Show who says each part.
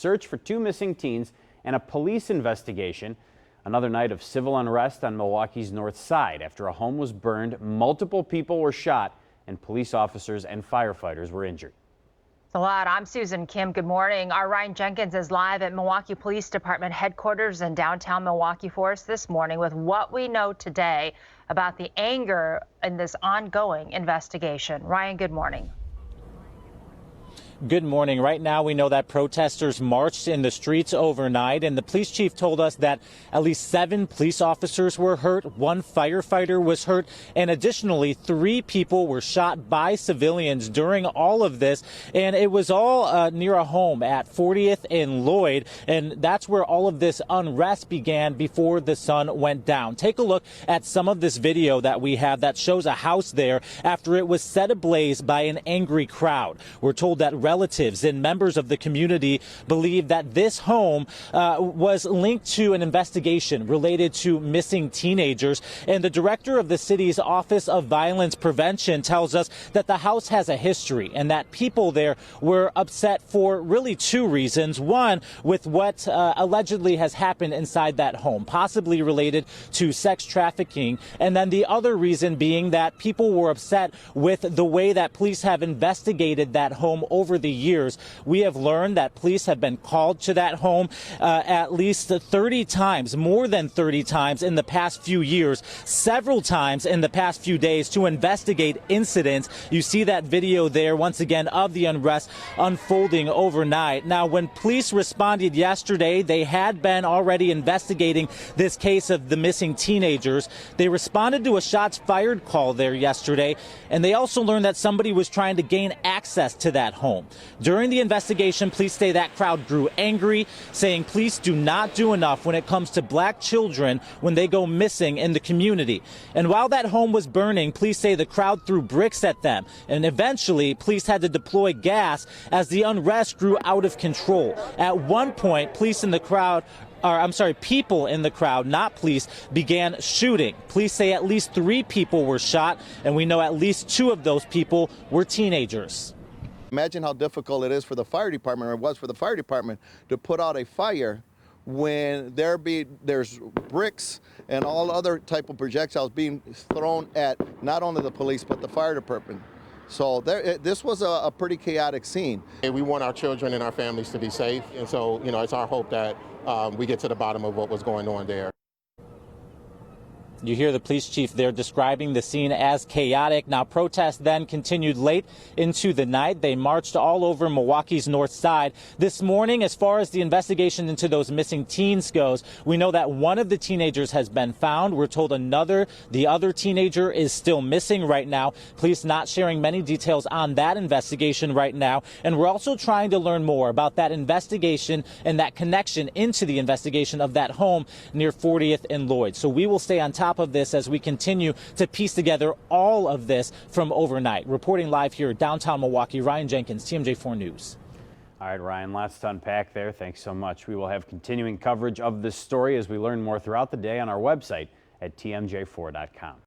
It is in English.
Speaker 1: search for two missing teens and a police investigation. Another night of civil unrest on Milwaukee's north side after a home was burned, multiple people were shot, and police officers and firefighters were injured.
Speaker 2: It's a lot. I'm Susan Kim. Good morning. Our Ryan Jenkins is live at Milwaukee Police Department headquarters in downtown Milwaukee for us this morning with what we know today about the anger in this ongoing investigation. Ryan, good morning.
Speaker 3: Good morning. Right now, we know that protesters marched in the streets overnight, and the police chief told us that at least 7 police officers were hurt, 1 firefighter was hurt, and additionally, 3 people were shot by civilians during all of this. And it was all near a home at 40th and Lloyd, and that's where all of this unrest began before the sun went down. Take a look at some of this video that we have that shows a house there after it was set ablaze by an angry crowd. We're told that relatives and members of the community believe that this home was linked to an investigation related to missing teenagers. And the director of the city's Office of Violence Prevention tells us that the house has a history and that people there were upset for really 2 reasons. One, with what allegedly has happened inside that home, possibly related to sex trafficking. And then the other reason being that people were upset with the way that police have investigated that home over the years. We have learned that police have been called to that home at least 30 times, more than 30 times in the past few years, several times in the past few days to investigate incidents. You see that video there once again of the unrest unfolding overnight. Now, when police responded yesterday, they had been already investigating this case of the missing teenagers. They responded to a shots fired call there yesterday, and they also learned that somebody was trying to gain access to that home. During the investigation, police say that crowd grew angry, saying police do not do enough when it comes to black children when they go missing in the community. And while that home was burning, police say the crowd threw bricks at them, and eventually police had to deploy gas as the unrest grew out of control. At one point, people in the crowd, not police, began shooting. Police say at least 3 people were shot, and we know at least 2 of those people were teenagers.
Speaker 4: Imagine how difficult it is for the fire department, or it was for the fire department, to put out a fire when there's bricks and all other type of projectiles being thrown at not only the police but the fire department. So this was a pretty chaotic scene.
Speaker 5: We want our children and our families to be safe, and so it's our hope that we get to the bottom of what was going on there.
Speaker 3: You hear the police chief there describing the scene as chaotic. Now, protests then continued late into the night. They marched all over Milwaukee's north side. This morning, as far as the investigation into those missing teens goes, we know that one of the teenagers has been found. We're told the other teenager is still missing right now. Police not sharing many details on that investigation right now. And we're also trying to learn more about that investigation and that connection into the investigation of that home near 40th and Lloyd. So we will stay on top of this as we continue to piece together all of this from overnight. Reporting live here downtown Milwaukee, Ryan Jenkins, TMJ4 News.
Speaker 1: All right, Ryan, lots to unpack there. Thanks so much. We will have continuing coverage of this story as we learn more throughout the day on our website at tmj4.com.